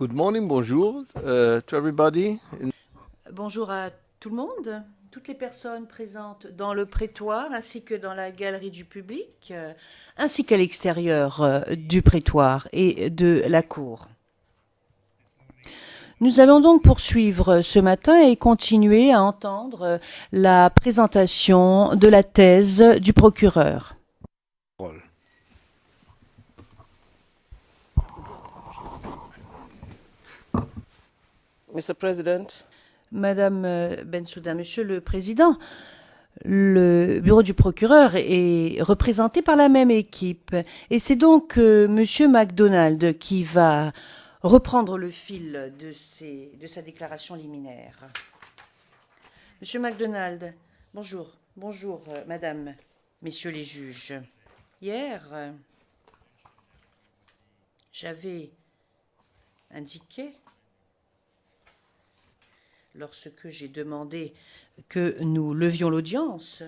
Good morning, bonjour to everybody. Bonjour à tout le monde, toutes les personnes présentes dans le prétoire ainsi que dans la galerie du public, ainsi qu'à l'extérieur du prétoire et de la cour. Nous allons donc poursuivre ce matin et continuer à entendre la présentation de la thèse du procureur. Mr. President, Madame Bensouda, Monsieur le Président, le bureau du procureur est représenté par la même équipe et c'est donc Monsieur MacDonald qui va reprendre le fil de sa déclaration liminaire. Monsieur MacDonald, bonjour. Bonjour, Madame, Messieurs les juges. Hier, j'avais indiqué, lorsque j'ai demandé que nous levions l'audience,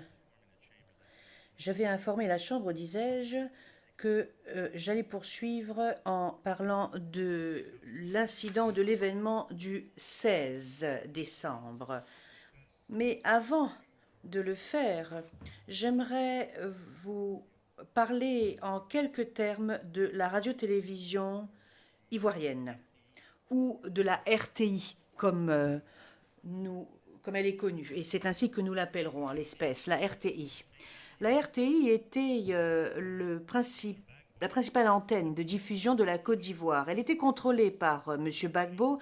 j'avais informé la Chambre, disais-je, que j'allais poursuivre en parlant de l'incident ou de l'événement du 16 décembre. Mais avant de le faire, j'aimerais vous parler en quelques termes de la radio-télévision ivoirienne ou de la RTI, comme elle est connue. Et c'est ainsi que nous l'appellerons en l'espèce, la RTI. La RTI était la principale antenne de diffusion de la Côte d'Ivoire. Elle était contrôlée par M. Gbagbo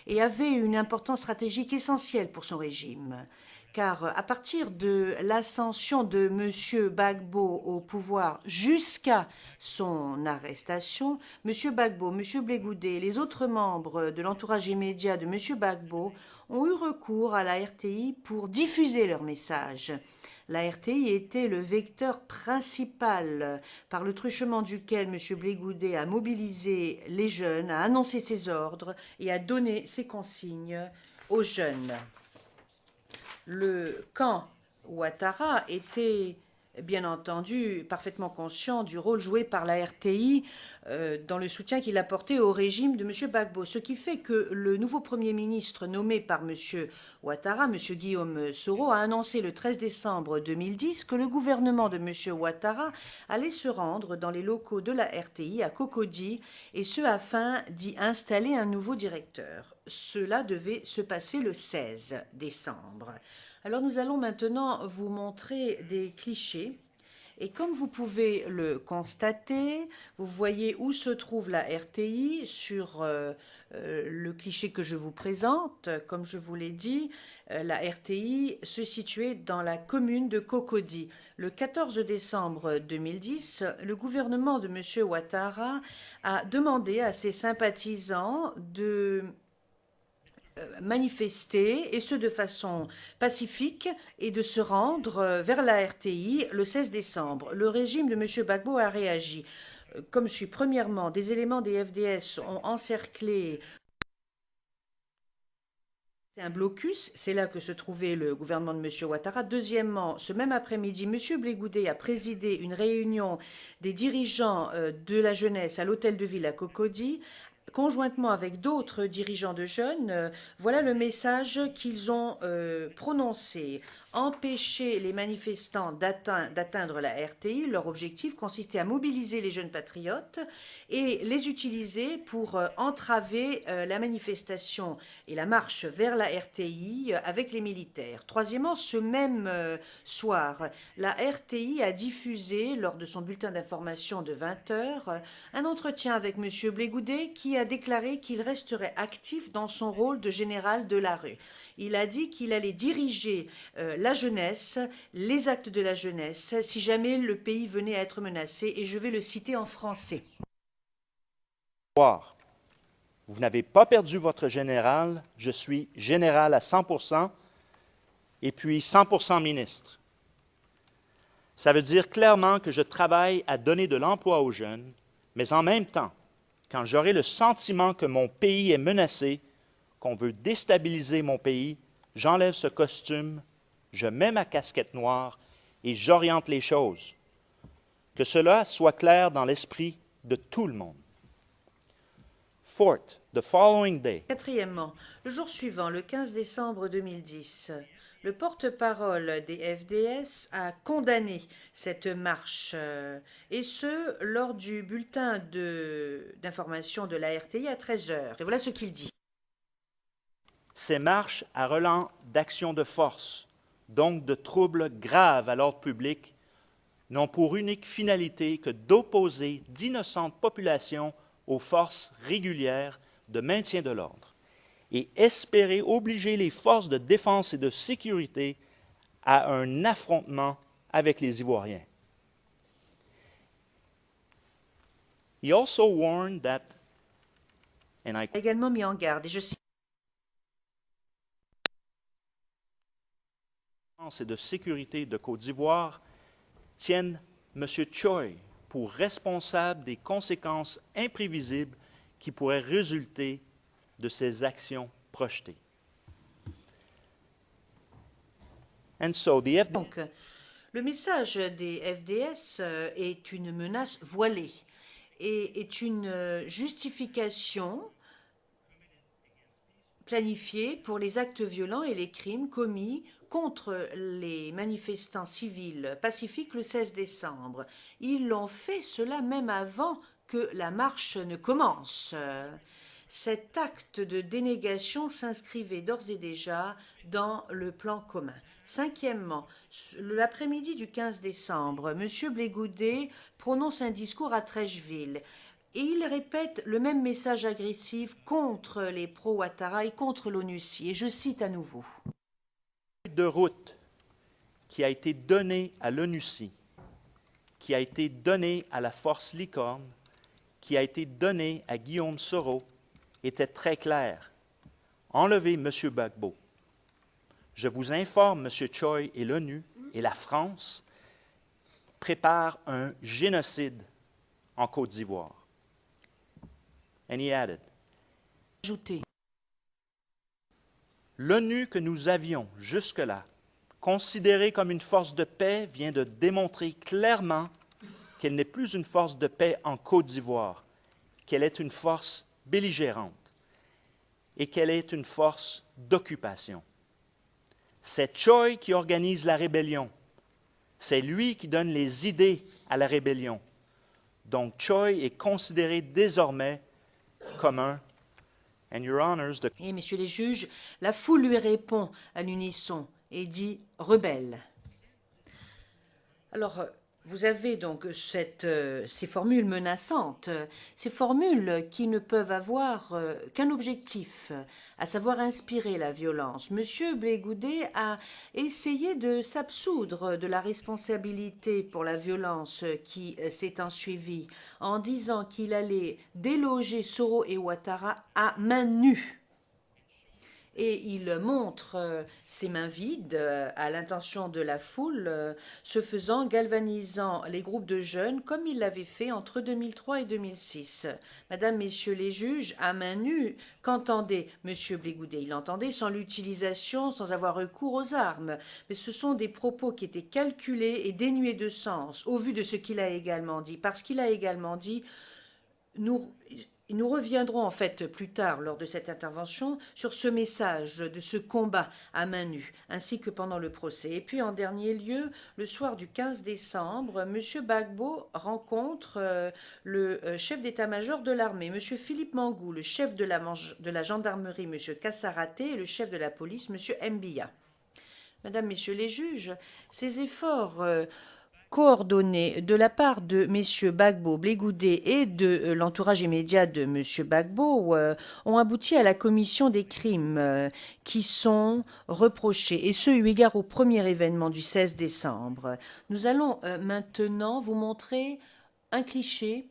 et avait une importance stratégique essentielle pour son régime. Car à partir de l'ascension de M. Gbagbo au pouvoir jusqu'à son arrestation, M. Gbagbo, M. Blé Goudé et les autres membres de l'entourage immédiat de M. Gbagbo ont eu recours à la RTI pour diffuser leurs messages. La RTI était le vecteur principal par le truchement duquel M. Blé Goudé a mobilisé les jeunes, a annoncé ses ordres et a donné ses consignes aux jeunes. Le camp Ouattara était bien entendu parfaitement conscient du rôle joué par la RTI dans le soutien qu'il apportait au régime de M. Gbagbo, ce qui fait que le nouveau Premier ministre nommé par M. Ouattara, M. Guillaume Soro, a annoncé le 13 décembre 2010 que le gouvernement de M. Ouattara allait se rendre dans les locaux de la RTI à Cocody, et ce afin d'y installer un nouveau directeur. Cela devait se passer le 16 décembre. Alors nous allons maintenant vous montrer des clichés. Et comme vous pouvez le constater, vous voyez où se trouve la RTI sur le cliché que je vous présente. Comme je vous l'ai dit, la RTI se situait dans la commune de Cocody. Le 14 décembre 2010, le gouvernement de M. Ouattara a demandé à ses sympathisants de manifester, et ce de façon pacifique, et de se rendre vers la RTI le 16 décembre. Le régime de M. Gbagbo a réagi. Comme suit, premièrement, des éléments des FDS ont encerclé un blocus, c'est là que se trouvait le gouvernement de M. Ouattara. Deuxièmement, ce même après-midi, M. Blé Goudé a présidé une réunion des dirigeants de la jeunesse à l'hôtel de ville à Cocody, conjointement avec d'autres dirigeants de jeunes. Voilà le message qu'ils ont prononcé. Empêcher les manifestants d'atteindre la RTI. Leur objectif consistait à mobiliser les jeunes patriotes et les utiliser pour entraver la manifestation et la marche vers la RTI avec les militaires. Troisièmement, ce même soir, la RTI a diffusé, lors de son bulletin d'information de 20 heures, un entretien avec M. Blé Goudé qui a déclaré qu'il resterait actif dans son rôle de général de la rue. Il a dit qu'il allait diriger la jeunesse, les actes de la jeunesse, si jamais le pays venait à être menacé, et je vais le citer en français. Vous n'avez pas perdu votre général, je suis général à 100% et puis 100% ministre. Ça veut dire clairement que je travaille à donner de l'emploi aux jeunes, mais en même temps, quand j'aurai le sentiment que mon pays est menacé, qu'on veut déstabiliser mon pays, j'enlève ce costume, je mets ma casquette noire et j'oriente les choses. Que cela soit clair dans l'esprit de tout le monde. Fourth, the following day, Quatrièmement, le jour suivant, le 15 décembre 2010, le porte-parole des FDS a condamné cette marche, et ce, lors du bulletin d'information de la RTI à 13 heures. Et voilà ce qu'il dit. ces marches à relents d'action de force, donc de troubles graves à l'ordre public, n'ont pour unique finalité que d'opposer d'innocentes populations aux forces régulières de maintien de l'ordre et espérer obliger les forces de défense et de sécurité à un affrontement avec les Ivoiriens. He also warned that, and I Il a également mis en garde, et je cite, et de sécurité de Côte d'Ivoire tiennent M. Choi pour responsable des conséquences imprévisibles qui pourraient résulter de ces actions projetées. And so the FDS donc, le message des FDS est une menace voilée et est une justification planifiée pour les actes violents et les crimes commis contre les manifestants civils pacifiques le 16 décembre. Ils l'ont fait cela même avant que la marche ne commence. Cet acte de dénégation s'inscrivait d'ores et déjà dans le plan commun. Cinquièmement, l'après-midi du 15 décembre, M. Blé Goudet prononce un discours à Trècheville. Et il répète le même message agressif contre les pro-Ouattara et contre l'ONUCI. Et je cite à nouveau. de route qui a été donnée à l'ONUCI, qui a été donnée à la Force Licorne, qui a été donnée à Guillaume Soro, était très claire. Enlevez M. Gbagbo. Je vous informe, M. Choi et l'ONU et la France préparent un génocide en Côte d'Ivoire. And he added, Ajouté. l'ONU que nous avions jusque-là considérée comme une force de paix vient de démontrer clairement qu'elle n'est plus une force de paix en Côte d'Ivoire, qu'elle est une force belligérante et qu'elle est une force d'occupation. C'est Choi qui organise la rébellion. C'est lui qui donne les idées à la rébellion. Donc Choi est considéré désormais comme un And your honors, the Et messieurs les juges, la foule lui répond à l'unisson et dit « rebelle ». Alors, vous avez donc ces formules menaçantes, ces formules qui ne peuvent avoir qu'un objectif, à savoir inspirer la violence. Monsieur Blé Goudet a essayé de s'absoudre de la responsabilité pour la violence qui s'est ensuivie en disant qu'il allait déloger Soro et Ouattara à main nue. Et il montre ses mains vides à l'intention de la foule, ce faisant galvanisant les groupes de jeunes comme il l'avait fait entre 2003 et 2006. Madame, Messieurs les juges, à main nue, qu'entendait M. Blé Goudet? Il entendait sans l'utilisation, sans avoir recours aux armes. Mais ce sont des propos qui étaient calculés et dénués de sens, au vu de ce qu'il a également dit. Parce qu'il a également dit... Nous reviendrons en fait plus tard lors de cette intervention sur ce message de ce combat à main nue, ainsi que pendant le procès. Et puis en dernier lieu, le soir du 15 décembre, M. Gbagbo rencontre le chef d'état-major de l'armée, M. Philippe Mangou, le chef de la gendarmerie, M. Kassaraté, et le chef de la police, M. Mbia. Mesdames, Messieurs les juges, ces efforts coordonnés de la part de messieurs Gbagbo, Blé Goudet et de l'entourage immédiat de monsieur Gbagbo ont abouti à la commission des crimes qui sont reprochés, et ce eu égard au premier événement du 16 décembre. Nous allons maintenant vous montrer un cliché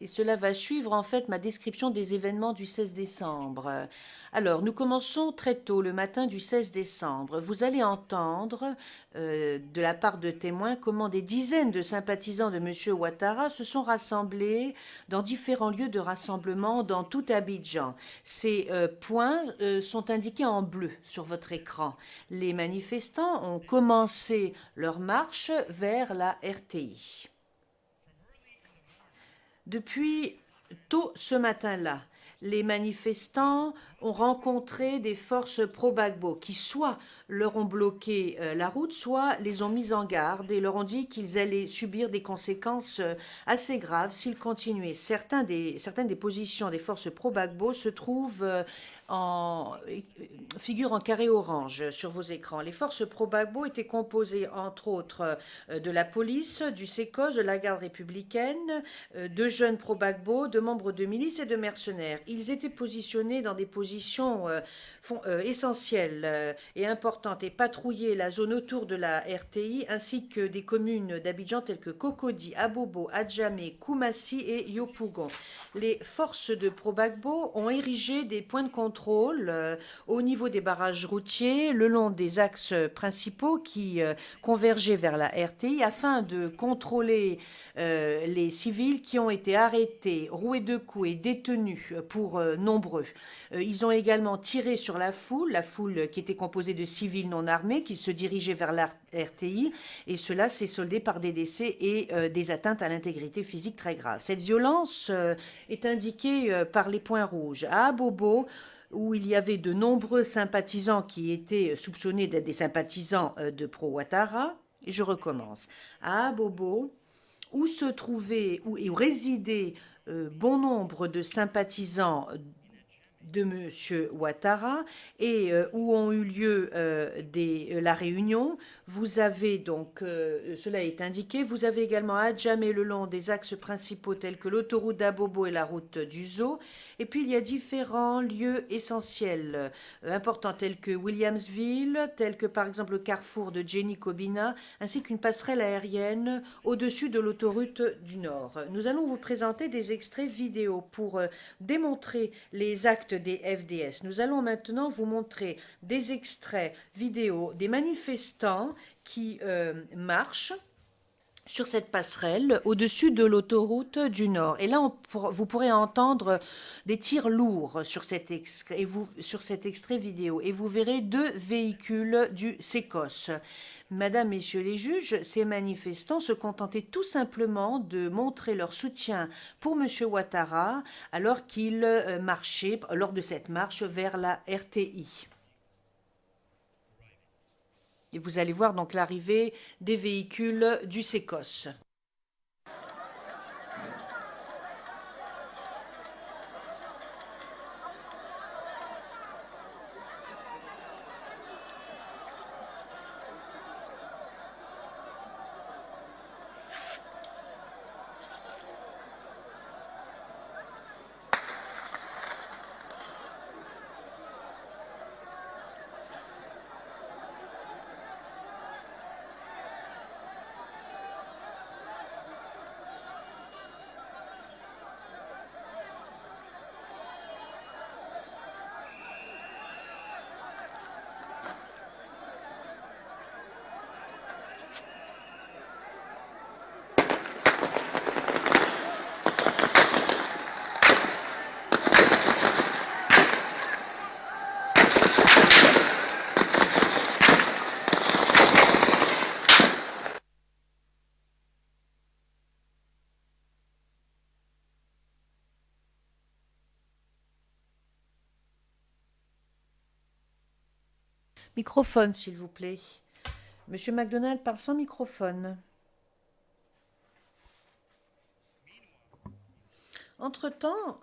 et cela va suivre en fait ma description des événements du 16 décembre. Alors, nous commençons très tôt, le matin du 16 décembre. Vous allez entendre de la part de témoins comment des dizaines de sympathisants de M. Ouattara se sont rassemblés dans différents lieux de rassemblement dans tout Abidjan. Ces points sont indiqués en bleu sur votre écran. Les manifestants ont commencé leur marche vers la RTI. Depuis tôt ce matin-là, les manifestants ont rencontré des forces pro-Gbagbo qui soit leur ont bloqué la route, soit les ont mis en garde et leur ont dit qu'ils allaient subir des conséquences assez graves s'ils continuaient. Certaines des positions des forces pro-Gbagbo se trouvent figurent en carré orange sur vos écrans. Les forces pro-Gbagbo étaient composées entre autres de la police, du SECOS, de la garde républicaine, de jeunes pro-Gbagbo, de membres de milices et de mercenaires. Ils étaient positionnés dans des positions essentielles et importantes et patrouillaient la zone autour de la RTI ainsi que des communes d'Abidjan telles que Cocody, Abobo, Adjamé, Koumassi et Yopougon. Les forces de pro-Gbagbo ont érigé des points de contrôle au niveau des barrages routiers, le long des axes principaux qui convergeaient vers la RTI afin de contrôler les civils qui ont été arrêtés, roués de coups et détenus pour nombreux. Ils ont également tiré sur la foule qui était composée de civils non armés qui se dirigeaient vers la RTI et cela s'est soldé par des décès et des atteintes à l'intégrité physique très graves. Cette violence est indiquée par les points rouges. À Abobo, où il y avait de nombreux sympathisants qui étaient soupçonnés d'être des sympathisants de pro-Ouattara, et je recommence. À Abobo, où se trouvaient, où résidaient bon nombre de sympathisants de M. Ouattara et où ont eu lieu la réunion. Vous avez donc, cela est indiqué, vous avez également Adjamé le long des axes principaux tels que l'autoroute d'Abobo et la route du Zoo. Et puis il y a différents lieux essentiels importants tels que Williamsville, tels que par exemple le carrefour de Jenny Kobina, ainsi qu'une passerelle aérienne au-dessus de l'autoroute du Nord. Nous allons vous présenter des extraits vidéo pour démontrer les actes des FDS. Nous allons maintenant vous montrer des extraits vidéo des manifestants qui marchent sur cette passerelle au-dessus de l'autoroute du Nord. Et là, vous pourrez entendre des tirs lourds sur cet extrait vidéo. Et vous verrez 2 véhicules du SECOS. Madame, Messieurs les juges, ces manifestants se contentaient tout simplement de montrer leur soutien pour M. Ouattara alors qu'il marchait lors de cette marche vers la RTI. Et vous allez voir donc l'arrivée des véhicules du SECOS. Microphone, s'il vous plaît. Monsieur McDonald parle sans microphone. Entre-temps,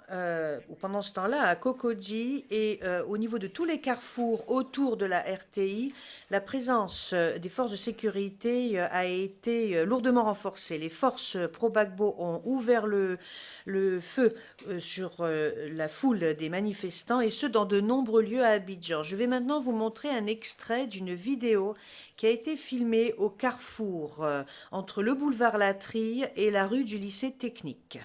ou pendant ce temps-là, à Cocody et au niveau de tous les carrefours autour de la RTI, la présence des forces de sécurité a été lourdement renforcée. Les forces pro-Gbagbo ont ouvert le feu sur la foule des manifestants, et ce, dans de nombreux lieux à Abidjan. Je vais maintenant vous montrer un extrait d'une vidéo qui a été filmée au carrefour entre le boulevard Latry et la rue du lycée technique.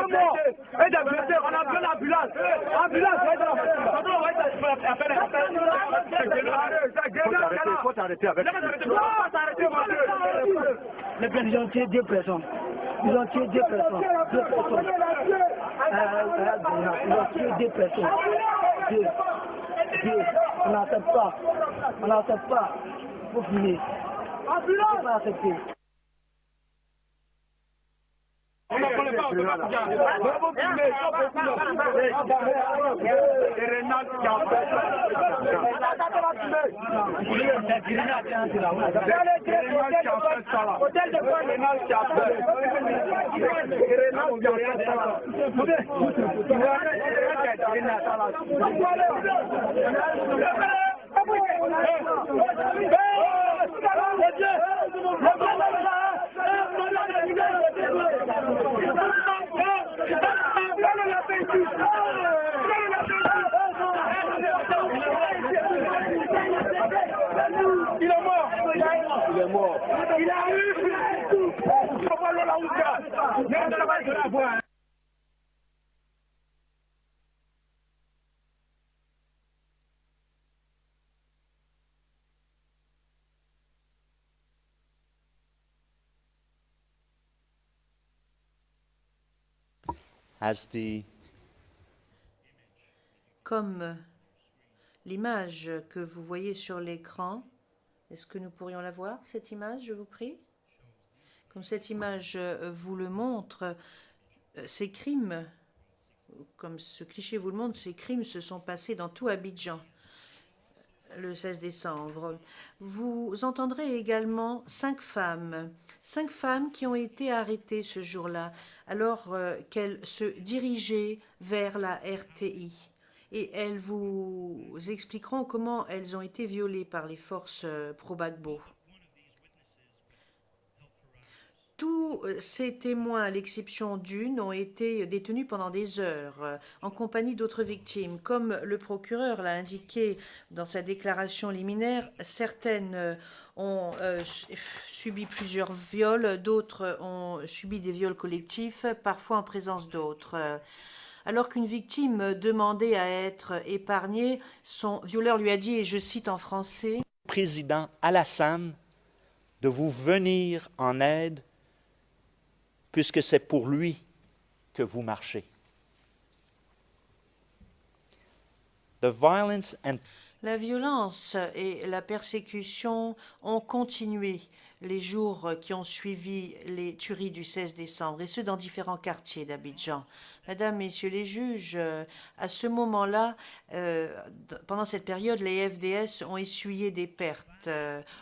morts. Et des blessés, on a besoin d'ambulance. Ambulance, il faut t'arrêter avec les personnes, ils ont tué 2 personnes. Ils ont tué 2 personnes. 2 personnes. Ils ont tué 2 personnes. 2. On n'accepte pas. On n'accepte pas. Il faut finir. On ne peut pas accepter. on ne connaît pas. Il est mort. Il est mort. Il a eu. Il faut pas le la route. As the Comme l'image que vous voyez sur l'écran, est-ce que nous pourrions la voir, cette image, je vous prie? Comme cette image vous le montre, ces crimes, comme ce cliché vous le montre, ces crimes se sont passés dans tout Abidjan le 16 décembre. Vous entendrez également 5 femmes qui ont été arrêtées ce jour-là alors qu'elles se dirigeaient vers la RTI. Et elles vous expliqueront comment elles ont été violées par les forces pro-Gbagbo. Tous ces témoins, à l'exception d'une, ont été détenus pendant des heures en compagnie d'autres victimes. Comme le procureur l'a indiqué dans sa déclaration liminaire, certaines ont subi plusieurs viols, d'autres ont subi des viols collectifs, parfois en présence d'autres. Alors qu'une victime demandait à être épargnée, son violeur lui a dit, et je cite en français, « président Alassane de vous venir en aide puisque c'est pour lui que vous marchez. » The violence and La violence et la persécution ont continué les jours qui ont suivi les tueries du 16 décembre, et ce dans différents quartiers d'Abidjan. Mesdames, Messieurs les juges, à ce moment-là, pendant cette période, les FDS ont essuyé des pertes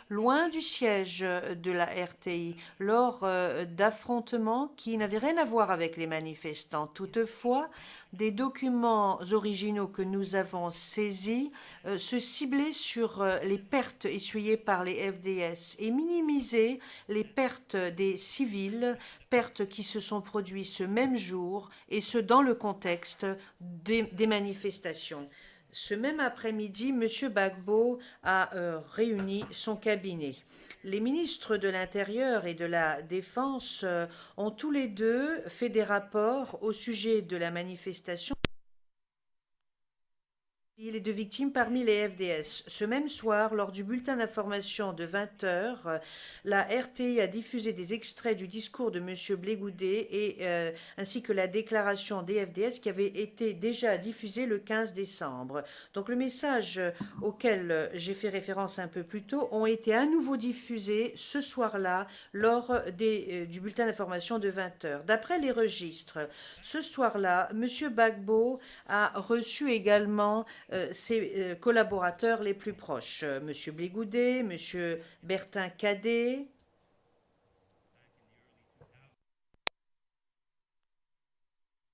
loin du siège de la RTI lors d'affrontements qui n'avaient rien à voir avec les manifestants. Toutefois, des documents originaux que nous avons saisis se ciblaient sur les pertes essuyées par les FDS et minimisaient les pertes des civils, pertes qui se sont produites ce même jour, et ce dans le contexte des manifestations. Ce même après-midi, M. Gbagbo a réuni son cabinet. Les ministres de l'Intérieur et de la Défense ont tous les deux fait des rapports au sujet de la manifestation. Les 2 victimes parmi les FDS. Ce même soir, lors du bulletin d'information de 20 h, la RTI a diffusé des extraits du discours de M. Blé-Goudé ainsi que la déclaration des FDS qui avait été déjà diffusée le 15 décembre. Donc le message auquel j'ai fait référence un peu plus tôt ont été à nouveau diffusés ce soir-là lors du bulletin d'information de 20 h. D'après les registres, ce soir-là, M. Gbagbo a reçu également ses collaborateurs les plus proches, M. Blé-Goudé, M. Bertin Cadet,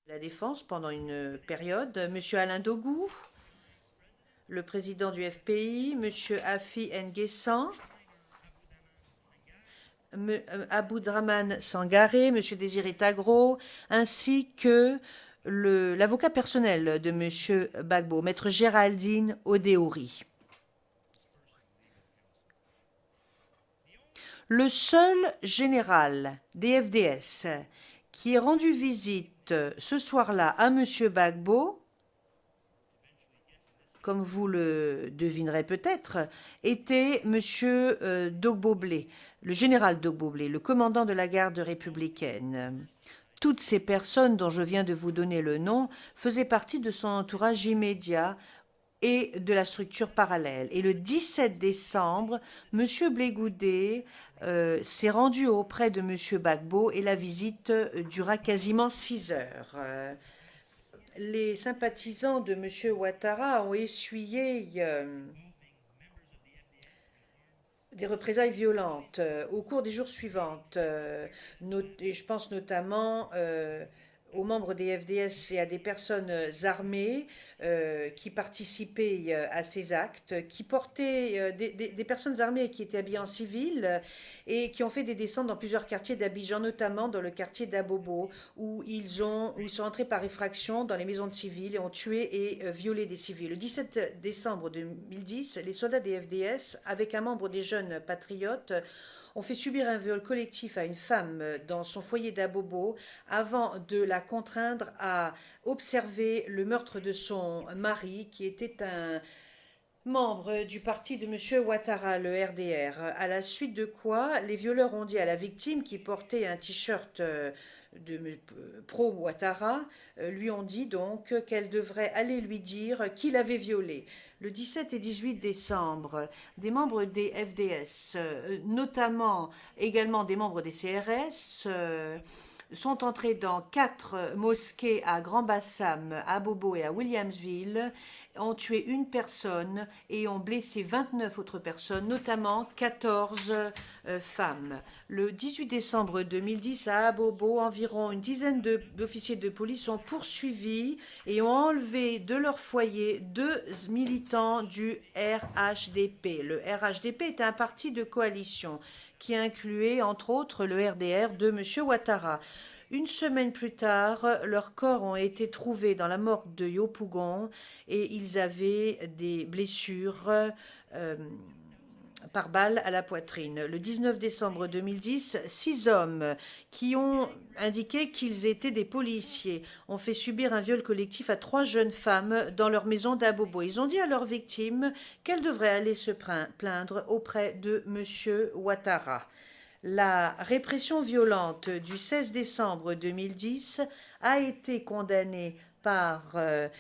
la Défense pendant une période, M. Alain Dogou, le président du FPI, M. Afi Nguessan, Aboudraman Sangaré, M. Désiré Tagro, ainsi que l'avocat personnel de M. Gbagbo, maître Géraldine Odéouri. Le seul général des FDS qui ait rendu visite visite ce soir-là à M. Gbagbo, comme vous le devinerez peut-être, était M. Dogboblé, le général Dogboblé, le commandant de la garde républicaine. Toutes ces personnes dont je viens de vous donner le nom faisaient partie de son entourage immédiat et de la structure parallèle. Et le 17 décembre, M. Blé Goudé s'est rendu auprès de M. Gbagbo et la visite dura quasiment 6 heures. Les sympathisants de M. Ouattara ont essuyé des représailles violentes au cours des jours suivants. Et je pense notamment aux membres des FDS et à des personnes armées qui participaient à ces actes, qui portaient des personnes armées qui étaient habillées en civil et qui ont fait des descentes dans plusieurs quartiers d'Abidjan, notamment dans le quartier d'Abobo, où ils sont entrés par effraction dans les maisons de civils et ont tué et violé des civils. Le 17 décembre 2010, les soldats des FDS, avec un membre des jeunes patriotes, ont fait subir un viol collectif à une femme dans son foyer d'Abobo avant de la contraindre à observer le meurtre de son mari, qui était un membre du parti de M. Ouattara, le RDR. À la suite de quoi, les violeurs ont dit à la victime, qui portait un t-shirt de pro-Ouattara, lui ont dit donc qu'elle devrait aller lui dire qui l'avait violée. Le 17 et 18 décembre, des membres des FDS, notamment également des membres des CRS, sont entrés dans 4 mosquées à Grand Bassam, à Bobo et à Williamsville, ont tué une personne et ont blessé 29 autres personnes, notamment 14 femmes. Le 18 décembre 2010, à Abobo, environ une dizaine d'officiers de police ont poursuivi et ont enlevé de leur foyer 2 militants du RHDP. Le RHDP est un parti de coalition qui incluait entre autres le RDR de M. Ouattara. Une semaine plus tard, leurs corps ont été trouvés dans la morgue de Yopougon et ils avaient des blessures par balle à la poitrine. Le 19 décembre 2010, 6 hommes qui ont indiqué qu'ils étaient des policiers ont fait subir un viol collectif à 3 jeunes femmes dans leur maison d'Abobo. Ils ont dit à leurs victimes qu'elles devraient aller se plaindre auprès de M. Ouattara. La répression violente du 16 décembre 2010 a été condamnée par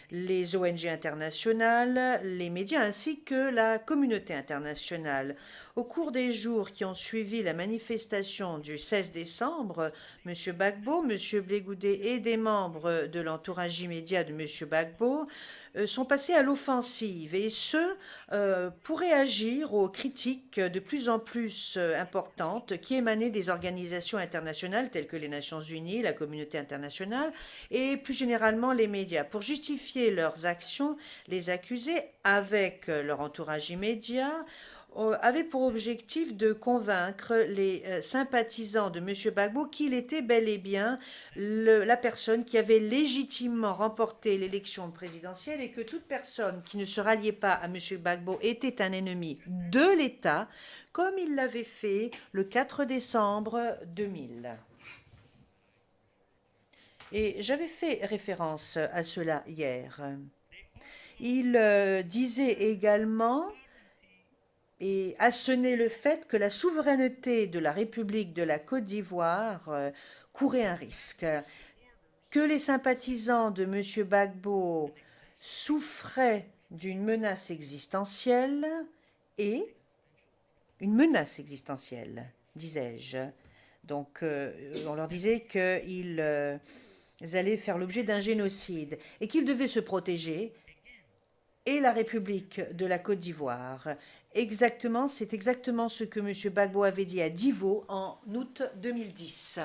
les ONG internationales, les médias ainsi que la communauté internationale. Au cours des jours qui ont suivi la manifestation du 16 décembre, M. Gbagbo, M. Blé Goudé et des membres de l'entourage immédiat de M. Gbagbo sont passés à l'offensive, et ce, pour réagir aux critiques de plus en plus importantes qui émanaient des organisations internationales telles que les Nations Unies, la communauté internationale et plus généralement les médias. Pour justifier leurs actions, les accusés, avec leur entourage immédiat, avait pour objectif de convaincre les sympathisants de M. Gbagbo qu'il était bel et bien la personne qui avait légitimement remporté l'élection présidentielle et que toute personne qui ne se ralliait pas à M. Gbagbo était un ennemi de l'État, comme il l'avait fait le 4 décembre 2000. Et j'avais fait référence à cela hier. Il disait également et assonner le fait que la souveraineté de la République de la Côte d'Ivoire courait un risque, que les sympathisants de M. Gbagbo souffraient d'une menace existentielle et une menace existentielle, disais-je. Donc, on leur disait qu'ils allaient faire l'objet d'un génocide et qu'ils devaient se protéger, et la République de la Côte d'Ivoire. Exactement, c'est exactement ce que M. Gbagbo avait dit à Divo en août 2010.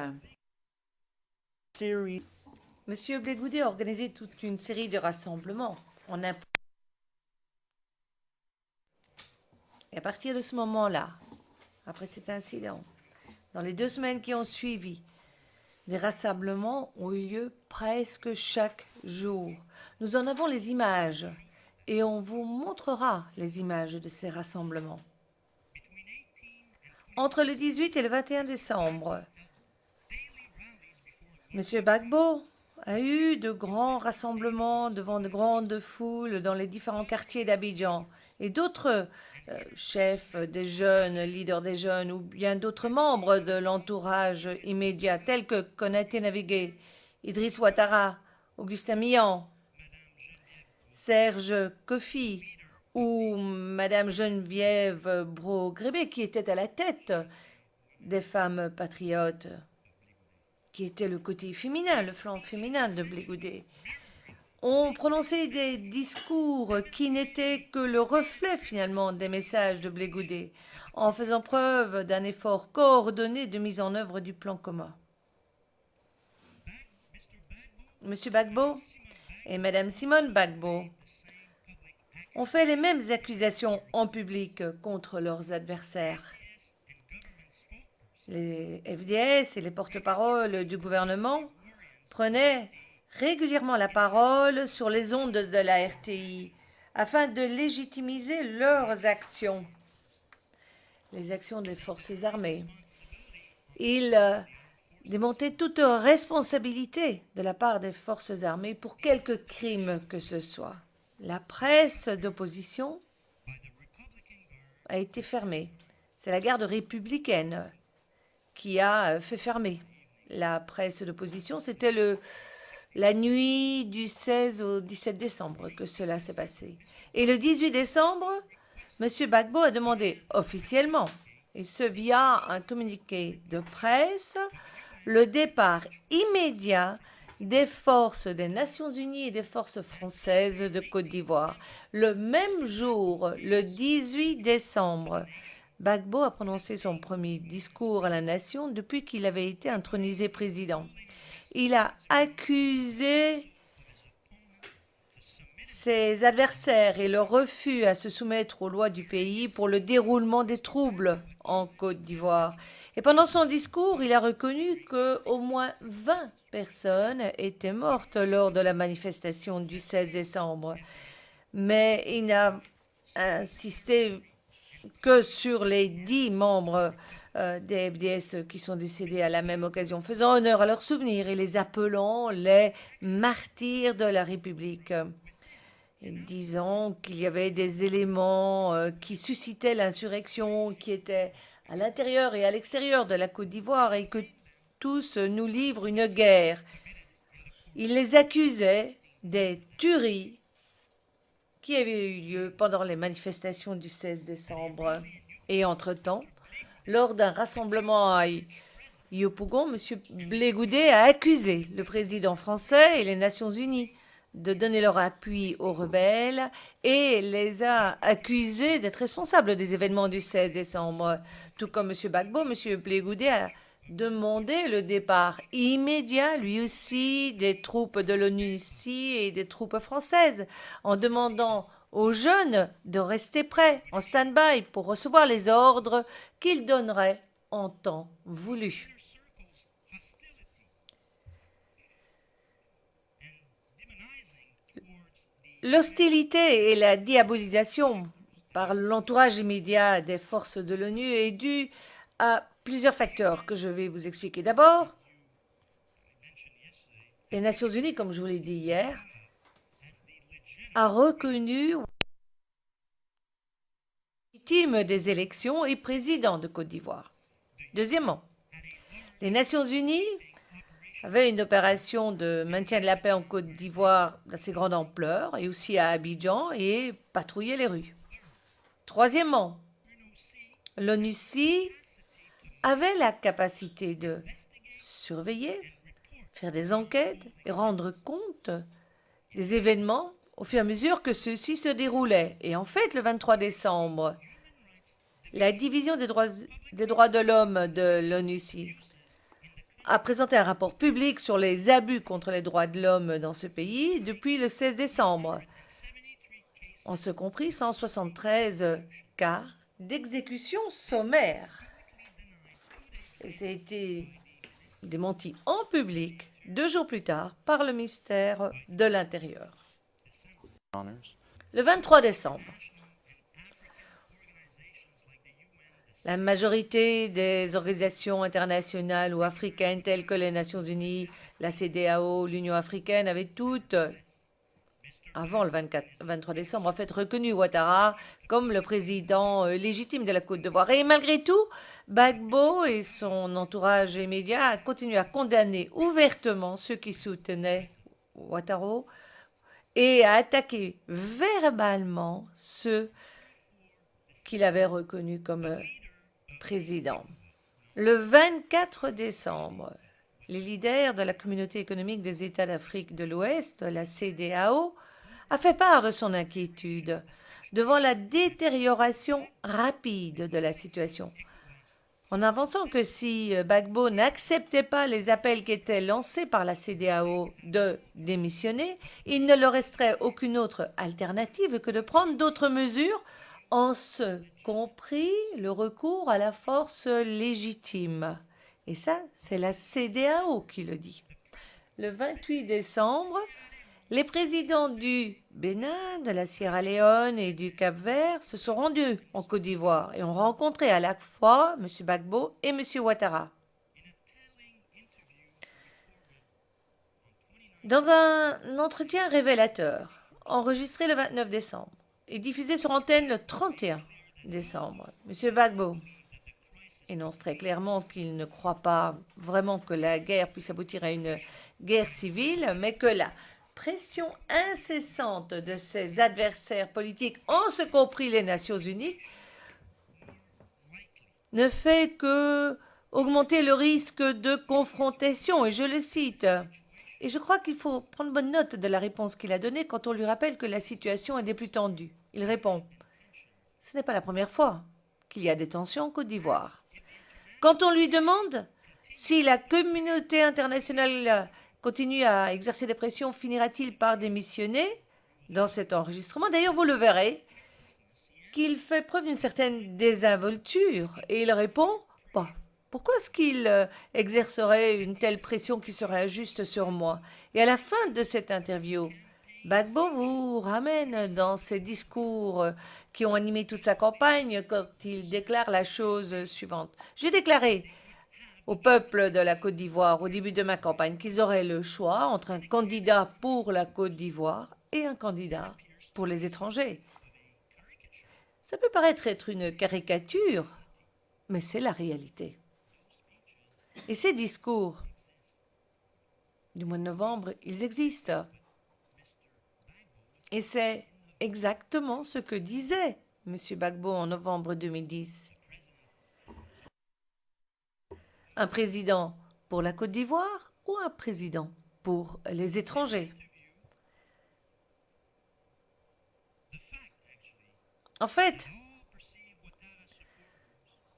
Monsieur Blé Goudé a organisé toute une série de rassemblements. Et à partir de ce moment-là, après cet incident, dans les 2 semaines qui ont suivi, des rassemblements ont eu lieu presque chaque jour. Nous en avons les images. Et on vous montrera les images de ces rassemblements. Entre le 18 et le 21 décembre, M. Gbagbo a eu de grands rassemblements devant de grandes foules dans les différents quartiers d'Abidjan. Et d'autres chefs des jeunes, leaders des jeunes, ou bien d'autres membres de l'entourage immédiat, tels que Konaté Navigué, Idriss Ouattara, Augustin Millan, Serge Kofi ou Madame Geneviève Brault-Grébé, qui était à la tête des femmes patriotes, qui était le côté féminin, le flanc féminin de Blé Goudé, ont prononcé des discours qui n'étaient que le reflet finalement des messages de Blé Goudé, en faisant preuve d'un effort coordonné de mise en œuvre du plan commun. Monsieur Gbagbo et Madame Simone Gbagbo ont fait les mêmes accusations en public contre leurs adversaires. Les FDS et les porte-paroles du gouvernement prenaient régulièrement la parole sur les ondes de la RTI afin de légitimiser leurs actions, les actions des forces armées. Ils démontaient toute responsabilité de la part des forces armées pour quelque crime que ce soit. La presse d'opposition a été fermée. C'est la garde républicaine qui a fait fermer la presse d'opposition. C'était la nuit du 16 au 17 décembre que cela s'est passé. Et le 18 décembre, M. Gbagbo a demandé officiellement, et ce via un communiqué de presse, le départ immédiat des forces des Nations Unies et des forces françaises de Côte d'Ivoire. Le même jour, le 18 décembre, Gbagbo a prononcé son premier discours à la nation depuis qu'il avait été intronisé président. Il a accusé ses adversaires et leur refus à se soumettre aux lois du pays pour le déroulement des troubles en Côte d'Ivoire. Et pendant son discours, il a reconnu qu'au moins 20 personnes étaient mortes lors de la manifestation du 16 décembre. Mais il n'a insisté que sur les 10 membres des FDS qui sont décédés à la même occasion, faisant honneur à leurs souvenirs et les appelant les martyrs de la République. Et disant qu'il y avait des éléments qui suscitaient l'insurrection, qui étaient à l'intérieur et à l'extérieur de la Côte d'Ivoire et que tous nous livrent une guerre. Il les accusait des tueries qui avaient eu lieu pendant les manifestations du 16 décembre. Et entre-temps, lors d'un rassemblement à Yopougon, M. Blé Goudé a accusé le président français et les Nations Unies de donner leur appui aux rebelles et les a accusés d'être responsables des événements du 16 décembre. Tout comme M. Gbagbo, M. Blé Goudé a demandé le départ immédiat, lui aussi, des troupes de l'ONU ici et des troupes françaises, en demandant aux jeunes de rester prêts, en stand-by, pour recevoir les ordres qu'ils donneraient en temps voulu. L'hostilité et la diabolisation par l'entourage immédiat des forces de l'ONU est due à plusieurs facteurs que je vais vous expliquer. D'abord, les Nations Unies, comme je vous l'ai dit hier, a reconnu légitime des élections et président de Côte d'Ivoire. Deuxièmement, les Nations Unies avaient une opération de maintien de la paix en Côte d'Ivoire d'assez grande ampleur et aussi à Abidjan et patrouillaient les rues. Troisièmement, l'ONUCI avait la capacité de surveiller, faire des enquêtes et rendre compte des événements au fur et à mesure que ceux-ci se déroulaient. Et en fait, le 23 décembre, la division des droits de l'homme de l'ONUCI a présenté un rapport public sur les abus contre les droits de l'homme dans ce pays depuis le 16 décembre. En ce compris 173 cas d'exécution sommaire. Et ça a été démenti en public 2 jours plus tard par le ministère de l'Intérieur. Le 23 décembre, La majorité des organisations internationales ou africaines telles que les Nations Unies, la CEDEAO, l'Union africaine avaient toutes, avant le 23 décembre, en fait reconnu Ouattara comme le président légitime de la Côte d'Ivoire. Et malgré tout, Gbagbo et son entourage immédiat ont continué à condamner ouvertement ceux qui soutenaient Ouattara et à attaquer verbalement ceux qu'il avait reconnus comme président. Le 24 décembre, les leaders de la Communauté économique des États d'Afrique de l'Ouest, la CEDEAO, a fait part de son inquiétude devant la détérioration rapide de la situation, en avançant que si Gbagbo n'acceptait pas les appels qui étaient lancés par la CEDEAO de démissionner, il ne leur resterait aucune autre alternative que de prendre d'autres mesures, en ce compris le recours à la force légitime. Et ça, c'est la CEDEAO qui le dit. Le 28 décembre, les présidents du Bénin, de la Sierra Leone et du Cap-Vert se sont rendus en Côte d'Ivoire et ont rencontré à la fois M. Gbagbo et M. Ouattara. Dans un entretien révélateur, enregistré le 29 décembre et diffusé sur antenne le 31 décembre, M. Gbagbo énonce très clairement qu'il ne croit pas vraiment que la guerre puisse aboutir à une guerre civile, mais que la pression incessante de ses adversaires politiques, en ce compris les Nations Unies, ne fait que augmenter le risque de confrontation. Et je le cite. Et je crois qu'il faut prendre bonne note de la réponse qu'il a donnée quand on lui rappelle que la situation est des plus tendue. Il répond « Ce n'est pas la première fois qu'il y a des tensions en Côte d'Ivoire. » Quand on lui demande si la communauté internationale continue à exercer des pressions, finira-t-il par démissionner dans cet enregistrement? D'ailleurs, vous le verrez, qu'il fait preuve d'une certaine désinvolture. Et il répond bah, pourquoi est-ce qu'il exercerait une telle pression qui serait injuste sur moi? Et à la fin de cette interview, Gbagbo vous ramène dans ses discours qui ont animé toute sa campagne quand il déclare la chose suivante. J'ai déclaré au peuple de la Côte d'Ivoire au début de ma campagne qu'ils auraient le choix entre un candidat pour la Côte d'Ivoire et un candidat pour les étrangers. Ça peut paraître être une caricature, mais c'est la réalité. Et ces discours du mois de novembre, ils existent. Et c'est exactement ce que disait M. Gbagbo en novembre 2010. Un président pour la Côte d'Ivoire ou un président pour les étrangers? En fait,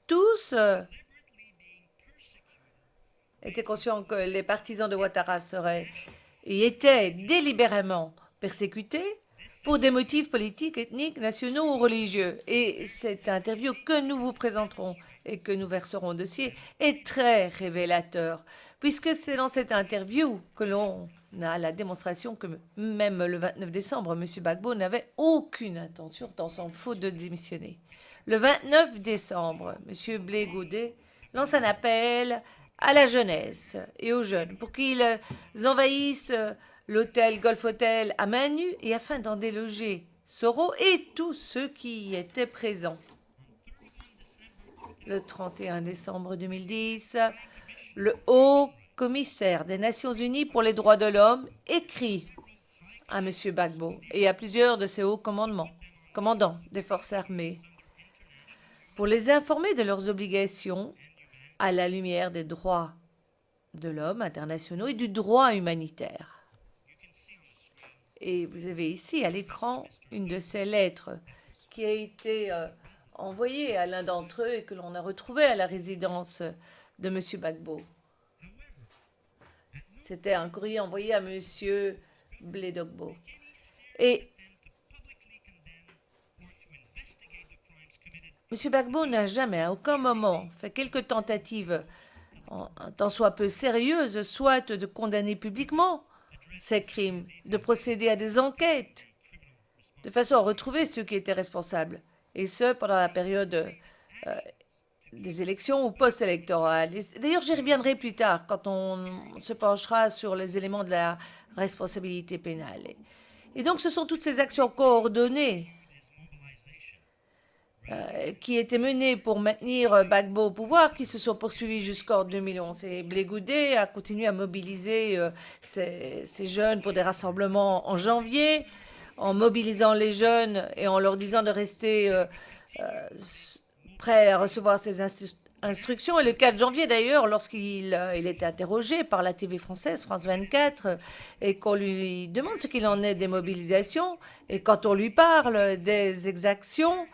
tous étaient conscients que les partisans de Ouattara seraient et étaient délibérément persécutés pour des motifs politiques, ethniques, nationaux ou religieux. Et cette interview que nous vous présenterons et que nous verserons au dossier est très révélateur, puisque c'est dans cette interview que l'on a la démonstration que même le 29 décembre, M. Gbagbo n'avait aucune intention, tant s'en faut, de démissionner. Le 29 décembre, M. Blé Godet lance un appel à la jeunesse et aux jeunes pour qu'ils envahissent l'hôtel Golf Hotel à main nue et afin d'en déloger Soro et tous ceux qui y étaient présents. Le 31 décembre 2010, le haut commissaire des Nations Unies pour les droits de l'homme écrit à M. Gbagbo et à plusieurs de ses hauts commandants des forces armées pour les informer de leurs obligations à la lumière des droits de l'homme internationaux et du droit humanitaire. Et vous avez ici à l'écran une de ces lettres qui a été envoyée à l'un d'entre eux et que l'on a retrouvée à la résidence de M. Gbagbo. C'était un courrier envoyé à M. Blé Dogbo. Et M. Gbagbo n'a jamais, à aucun moment, fait quelques tentatives, un tant soit peu sérieuses, soit de condamner publiquement ces crimes, de procéder à des enquêtes, de façon à retrouver ceux qui étaient responsables. Et ce, pendant la période des élections ou post-électorales. D'ailleurs, j'y reviendrai plus tard quand on se penchera sur les éléments de la responsabilité pénale. Et donc, ce sont toutes ces actions coordonnées qui étaient menées pour maintenir Gbagbo au pouvoir, qui se sont poursuivies jusqu'en 2011. Et Blé Goudé a continué à mobiliser ces jeunes pour des rassemblements en janvier, en mobilisant les jeunes et en leur disant de rester prêts à recevoir ces instructions. Et le 4 janvier, d'ailleurs, lorsqu'il il était interrogé par la TV française, France 24, et qu'on lui demande ce qu'il en est des mobilisations, et quand on lui parle des exactions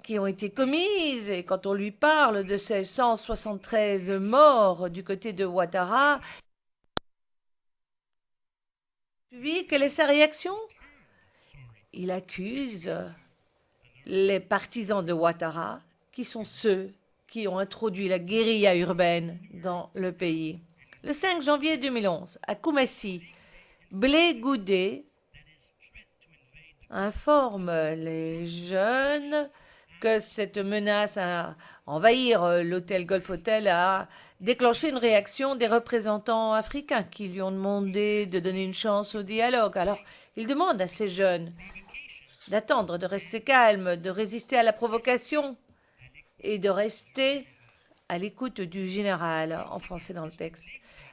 qui ont été commises, et quand on lui parle de ces 173 morts du côté de Ouattara, quelle est sa réaction? Il accuse les partisans de Ouattara, qui sont ceux qui ont introduit la guérilla urbaine dans le pays. Le 5 janvier 2011, à Koumassi, Blé Goudé informe les jeunes que cette menace à envahir l'hôtel Golf Hotel a déclenché une réaction des représentants africains qui lui ont demandé de donner une chance au dialogue. Alors, il demande à ces jeunes d'attendre, de rester calmes, de résister à la provocation et de rester à l'écoute du général, en français dans le texte.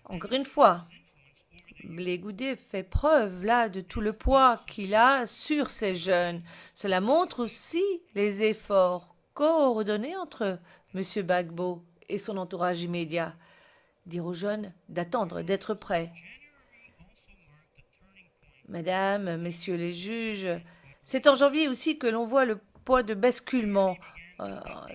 Encore une fois, Blé Goudé fait preuve là de tout le poids qu'il a sur ces jeunes. Cela montre aussi les efforts coordonnés entre M. Gbagbo et son entourage immédiat. Dire aux jeunes d'attendre, d'être prêts. Mesdames, Messieurs les juges, c'est en janvier aussi que l'on voit le point de basculement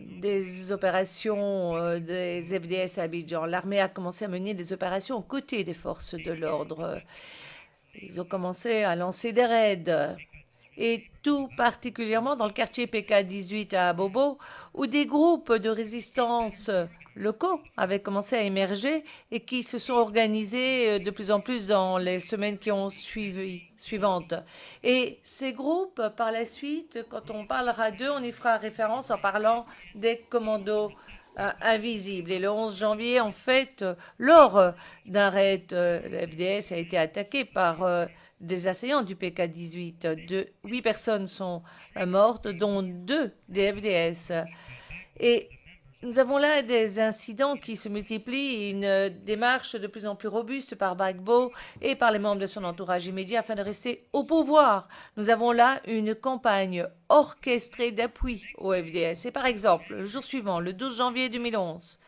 des opérations des FDS à Abidjan. L'armée a commencé à mener des opérations aux côtés des forces de l'ordre. Ils ont commencé à lancer des raids, et tout particulièrement dans le quartier PK18 à Abobo, où des groupes de résistance locaux avaient commencé à émerger et qui se sont organisés de plus en plus dans les semaines qui ont suivantes. Et ces groupes, par la suite, quand on parlera d'eux, on y fera référence en parlant des commandos invisibles. Et le 11 janvier, en fait, lors d'un raid, le FDS a été attaqué par des assaillants du PK18. 8 personnes sont mortes, dont 2 des FDS. Et nous avons là des incidents qui se multiplient, une démarche de plus en plus robuste par Gbagbo et par les membres de son entourage immédiat afin de rester au pouvoir. Nous avons là une campagne orchestrée d'appui au FDS. Et par exemple, le jour suivant, le 12 janvier 2011,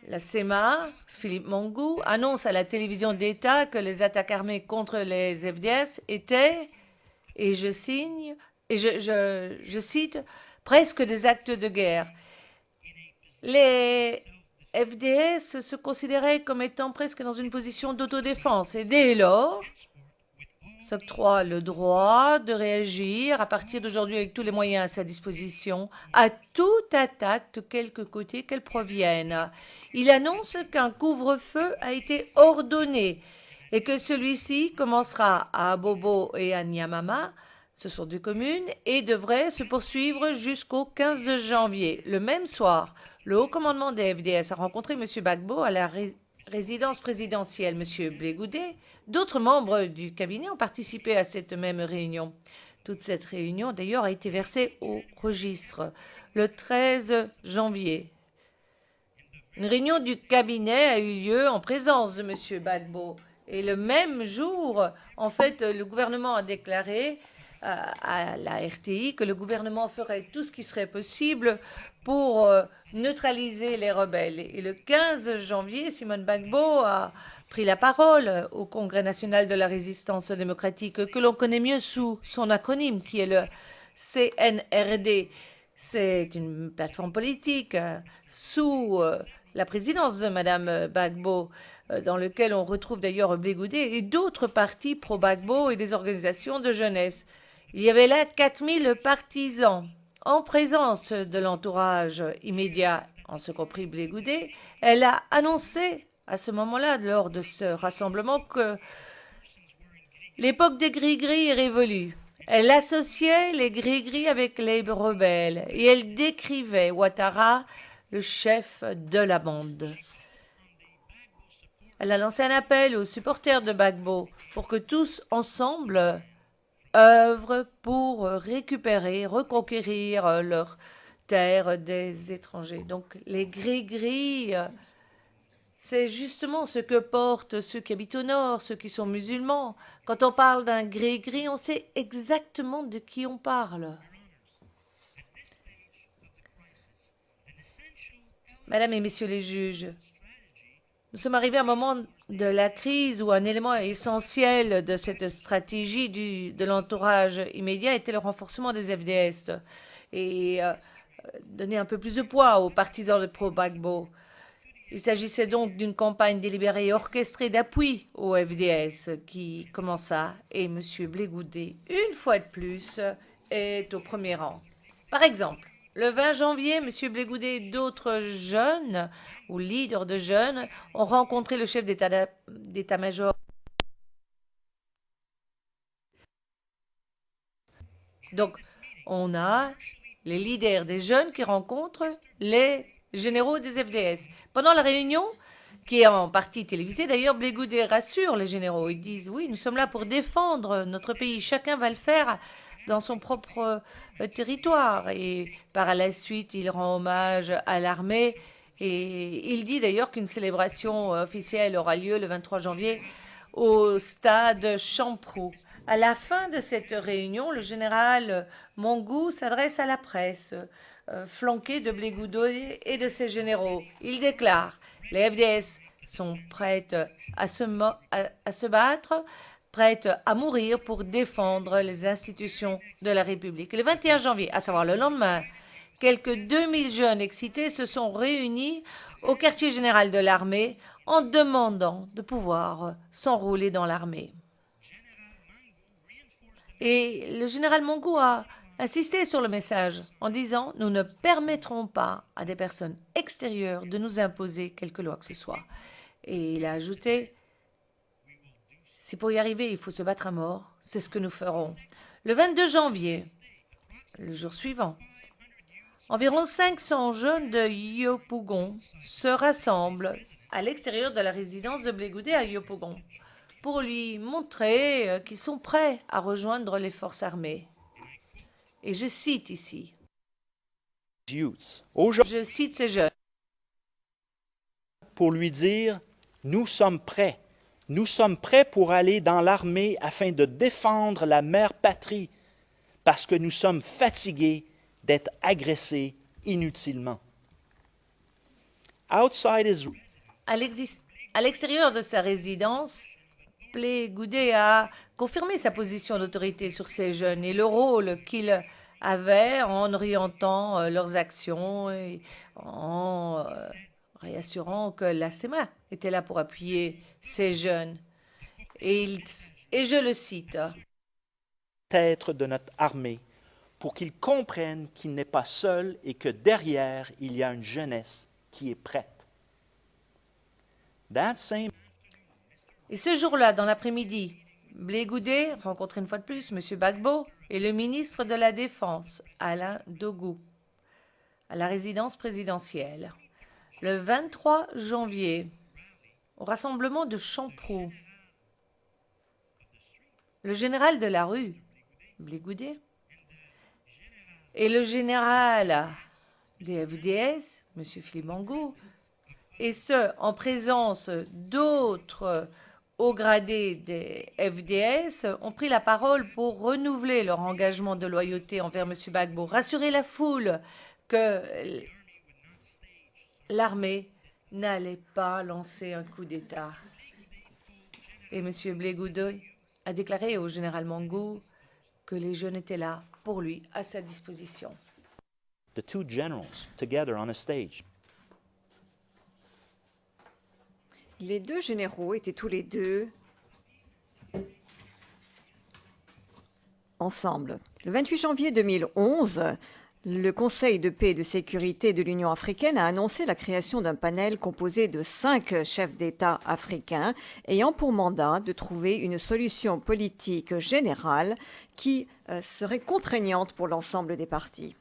la CEMA, Philippe Mangou, annonce à la télévision d'État que les attaques armées contre les FDS étaient, et je cite, presque des actes de guerre. Les FDS se considéraient comme étant presque dans une position d'autodéfense et dès lors s'octroie le droit de réagir à partir d'aujourd'hui avec tous les moyens à sa disposition à toute attaque de quelque côté qu'elle provienne. Il annonce qu'un couvre-feu a été ordonné et que celui-ci commencera à Abobo et à Niamama. Ce sont 2 communes et devrait se poursuivre jusqu'au 15 janvier. Le même soir, le haut commandement des FDS a rencontré M. Gbagbo à la résidence présidentielle. M. Blé Goudé, d'autres membres du cabinet ont participé à cette même réunion. Toute cette réunion, d'ailleurs, a été versée au registre le 13 janvier. Une réunion du cabinet a eu lieu en présence de M. Gbagbo. Et le même jour, en fait, le gouvernement a déclaré à la RTI que le gouvernement ferait tout ce qui serait possible pour neutraliser les rebelles. Et le 15 janvier, Simone Gbagbo a pris la parole au Congrès national de la résistance démocratique, que l'on connaît mieux sous son acronyme, qui est le CNRD. C'est une plateforme politique sous la présidence de Mme Gbagbo, dans lequel on retrouve d'ailleurs Blé Goudé et d'autres partis pro-Gbagbo et des organisations de jeunesse. Il y avait là 4000 partisans en présence de l'entourage immédiat, en ce compris Blé Goudé. Elle a annoncé à ce moment-là, lors de ce rassemblement, que l'époque des gris-gris est révolue Elle associait les gris-gris avec les rebelles et elle décrivait Ouattara, le chef de la bande. Elle a lancé un appel aux supporters de Gbagbo pour que tous ensemble œuvrent pour récupérer, reconquérir leurs terres des étrangers. Donc les gris-gris, c'est justement ce que portent ceux qui habitent au nord, ceux qui sont musulmans. Quand on parle d'un gris-gris, on sait exactement de qui on parle. Mesdames et messieurs les juges, nous sommes arrivés à un moment de la crise où un élément essentiel de cette stratégie de l'entourage immédiat était le renforcement des FDS et donner un peu plus de poids aux partisans de pro-Gbagbo. Il s'agissait donc d'une campagne délibérée et orchestrée d'appui aux FDS qui commença et M. Blé Goudé, une fois de plus, est au premier rang. Par exemple, le 20 janvier, M. Blé Goudé et d'autres jeunes ou leaders de jeunes ont rencontré le chef d'état-major. Donc, on a les leaders des jeunes qui rencontrent les généraux des FDS. Pendant la réunion, qui est en partie télévisée, d'ailleurs, Blé Goudé rassure les généraux. Ils disent, oui, nous sommes là pour défendre notre pays. Chacun va le faire dans son propre territoire. Et par la suite, il rend hommage à l'armée. Et il dit d'ailleurs qu'une célébration officielle aura lieu le 23 janvier au stade Champrou. À la fin de cette réunion, le général Mongou s'adresse à la presse, flanqué de Blé Goudé et de ses généraux. Il déclare « Les FDS sont prêtes à se battre, prêtes à mourir pour défendre les institutions de la République. » Le 21 janvier, à savoir le lendemain, quelques 2000 jeunes excités se sont réunis au quartier général de l'armée en demandant de pouvoir s'enrôler dans l'armée. Et le général Mongou a insisté sur le message en disant « Nous ne permettrons pas à des personnes extérieures de nous imposer quelque loi que ce soit. » Et il a ajouté « Si pour y arriver, il faut se battre à mort, c'est ce que nous ferons. » Le 22 janvier, le jour suivant, environ 500 jeunes de Yopougon se rassemblent à l'extérieur de la résidence de Blé Goudé à Yopougon pour lui montrer qu'ils sont prêts à rejoindre les forces armées. Et je cite ici. Je cite ces jeunes. Pour lui dire, nous sommes prêts. Nous sommes prêts pour aller dans l'armée afin de défendre la mère patrie parce que nous sommes fatigués d'être agressés inutilement. À l'extérieur de sa résidence, Blé Goudé a confirmé sa position d'autorité sur ces jeunes et le rôle qu'il avait en orientant leurs actions et en réassurant que la SEMA était là pour appuyer ces jeunes. Et je le cite. Être de notre armée pour qu'ils comprennent qu'il n'est pas seul et que derrière, il y a une jeunesse qui est prête. Et ce jour-là, dans l'après-midi, Blé Goudé rencontre une fois de plus M. Gbagbo et le ministre de la Défense, Alain Dogou, à la résidence présidentielle. Le 23 janvier, au rassemblement de Champrou, le général de la rue, Blé Goudé, et le général des FDS, M. Philippe Mangou, et ce, en présence d'autres hauts gradés des FDS, ont pris la parole pour renouveler leur engagement de loyauté envers M. Gbagbo, rassurer la foule que l'armée n'allait pas lancer un coup d'État. Et M. Blé Goudé a déclaré au général Mangou que les jeunes étaient là pour lui, à sa disposition. The two generals together on a stage. Les deux généraux étaient tous les deux ensemble. Le 28 janvier 2011, Le Conseil de paix et de sécurité de l'Union africaine a annoncé la création d'un panel composé de 5 chefs d'État africains ayant pour mandat de trouver une solution politique générale qui serait contraignante pour l'ensemble des parties.